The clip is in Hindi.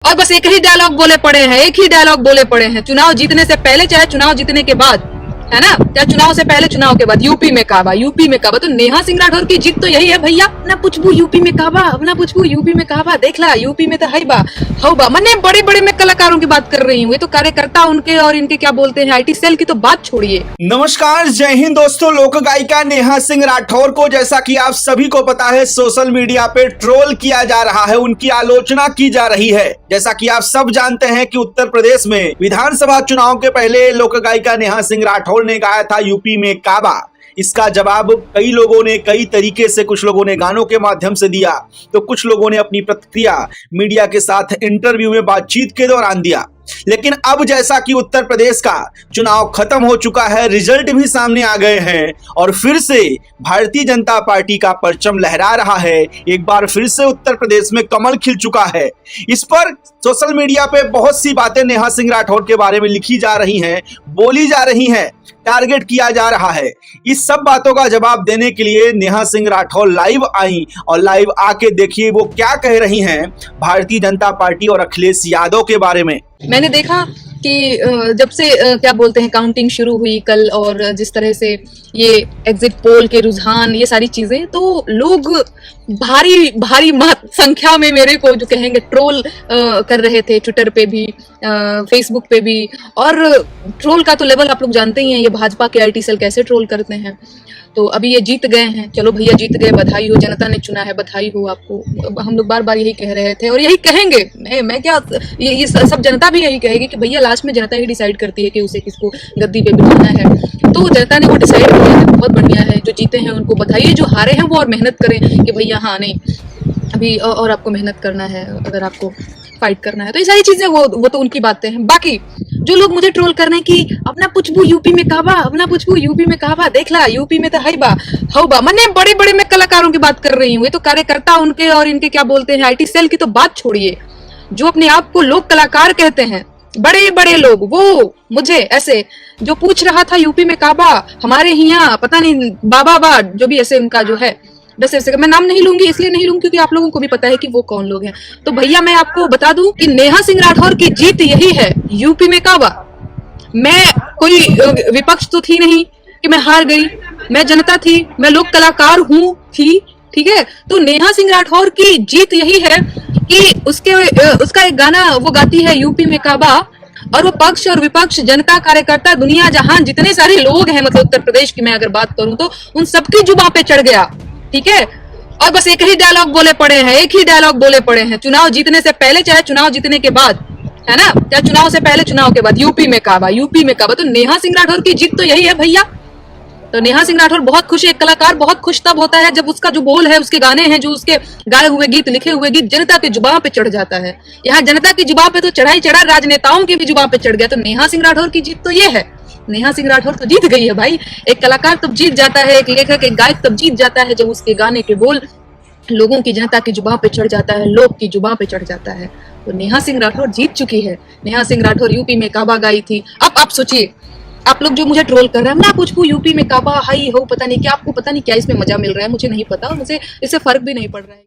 और बस एक ही डायलॉग बोले पड़े हैं, एक ही डायलॉग बोले पड़े हैं, चुनाव जीतने से पहले चाहे चुनाव जीतने के बाद, है ना, चाहे चुनाव से पहले चुनाव के बाद। यूपी में काबा, यूपी में काबा। तो नेहा सिंह राठौर की जीत तो यही है भैया। अपना पुछबू यूपी में काबा, अपना पुछबू यूपी में काबा। देख ला, यूपी में तो है बा हौबा। मैंने बड़े बड़े मैं कलाकारों की बात कर रही हूँ, ये तो कार्यकर्ता उनके और इनके क्या बोलते हैं आईटी सेल की तो बात छोड़िए। नमस्कार, जय हिंद दोस्तों। लोक गायिका नेहा सिंह राठौर को जैसा कि आप सभी को पता है सोशल मीडिया पे ट्रोल किया जा रहा है, उनकी आलोचना की जा रही है। जैसा कि आप सब जानते हैं कि उत्तर प्रदेश में विधानसभा चुनाव के पहले लोक गायिका नेहा सिंह राठौर ने गाया था यूपी में काबा। इसका जवाब कई लोगों ने कई तरीके से, कुछ लोगों ने गानों के माध्यम से दिया तो कुछ लोगों ने अपनी प्रतिक्रिया मीडिया के साथ इंटरव्यू में बातचीत के दौरान दिया। लेकिन अब जैसा कि उत्तर प्रदेश का चुनाव खत्म हो चुका है, रिजल्ट भी सामने आ गए हैं और फिर से भारतीय जनता पार्टी का परचम लहरा रहा है। एक बार फिर से उत्तर प्रदेश में कमल खिल चुका है। इस पर सोशल मीडिया पे बहुत सी बातें नेहा सिंह राठौर के बारे में लिखी जा रही हैं, बोली जा रही हैं, टारगेट किया जा रहा है। इस सब बातों का जवाब देने के लिए नेहा सिंह राठौर लाइव आई और लाइव आके देखिए वो क्या कह रही हैं भारतीय जनता पार्टी और अखिलेश यादव के बारे में। मैंने देखा कि जब से क्या बोलते हैं काउंटिंग शुरू हुई कल, और जिस तरह से ये एग्जिट पोल के रुझान, ये सारी चीजें, तो लोग भारी भारी संख्या में मेरे को जो कहेंगे ट्रोल कर रहे थे, ट्विटर पे भी, फेसबुक पे भी। और ट्रोल का तो लेवल आप लोग जानते ही हैं, ये भाजपा के आईटी सेल कैसे ट्रोल करते हैं। तो अभी ये जीत गए हैं, चलो भैया जीत गए, बधाई हो, जनता ने चुना है, बधाई हो आपको। हम लोग बार बार यही कह रहे थे और यही कहेंगे। मैं क्या, ये सब जनता भी यही कहेगी कि भैया लास्ट में जनता ही डिसाइड करती है कि उसे किसको गद्दी पे बिठाना है। तो जनता ने वो डिसाइड किया है, बहुत बढ़िया है। जो जीते हैं उनको बधाई, जो हारे हैं वो और मेहनत करें कि भैया हाँ नहीं अभी और आपको मेहनत करना है अगर आपको फाइट करना है। तो ये सारी चीजें वो तो उनकी बातें हैं। बाकी जो लोग मुझे ट्रोल कर रहे हैं कि अपना पुछबू यूपी में काबा, अपना पुछबू यूपी में काबा, देख ला यूपी में तो है बा हौबा। मैंने बड़े बड़े मैं कलाकारों की बात कर रही हूँ, ये तो कार्यकर्ता उनके और इनके क्या बोलते हैं आईटी सेल की तो बात छोड़िए। जो अपने आप को लोक कलाकार कहते हैं, बड़े बड़े लोग, वो मुझे ऐसे जो पूछ रहा था यूपी में काबा, हमारे यहाँ पता नहीं बाबा जो भी ऐसे उनका जो है, बस ऐसे मैं नाम नहीं लूंगी, इसलिए नहीं लूंगी क्योंकि आप लोगों को भी पता है कि वो कौन लोग हैं। तो भैया मैं आपको बता दूं कि नेहा सिंह राठौर की जीत यही है, यूपी में काबा। मैं कोई विपक्ष तो थी नहीं कि मैं हार गई, मैं जनता थी, मैं लोक कलाकार हूँ थी, ठीक है। तो नेहा सिंह राठौर की जीत यही है कि उसका एक गाना वो गाती है यूपी में काबा, और वो पक्ष और विपक्ष, जनता, कार्यकर्ता, दुनिया जहां जितने सारे लोग हैं, मतलब उत्तर प्रदेश की मैं अगर बात करूं तो उन सबकी जुबान पे चढ़ गया, ठीक है। और बस एक ही डायलॉग बोले पड़े हैं, एक ही डायलॉग बोले पड़े हैं, चुनाव जीतने से पहले चाहे चुनाव जीतने के बाद, है ना, चाहे चुनाव से पहले चुनाव के बाद। यूपी में काबा, यूपी में काबा। तो नेहा सिंह राठौर की जीत तो यही है भैया। तो नेहा सिंह राठौर बहुत खुश है। एक कलाकार बहुत खुश तब होता है जब उसका जो बोल है, उसके गाने हैं, जो उसके गाए हुए गीत, लिखे हुए गीत जनता की जुबान पे चढ़ जाता है। यहाँ जनता की जुबान पे तो चढ़ाई चढ़ा, राजनेताओं की भी जुबान पे चढ़ गया। तो नेहा सिंह राठौर की जीत तो ये है। नेहा सिंह राठौर तो जीत गई है भाई। एक कलाकार तब जीत जाता है, एक लेखक, एक गायक तब जीत जाता है जब उसके गाने के बोल लोगों की, जनता की जुबान पे चढ़ जाता है, लोग की जुबान पे चढ़ जाता है। तो नेहा सिंह राठौर जीत चुकी है। नेहा सिंह राठौर यूपी में काबा गाई थी। अब आप सोचिए, आप लोग जो मुझे ट्रोल कर रहे हैं, मैं पूछूं यूपी में काबा हाई हो, पता नहीं क्या, आपको पता नहीं क्या इसमें मजा मिल रहा है, मुझे नहीं पता, और मुझे इससे फर्क भी नहीं पड़ रहा है।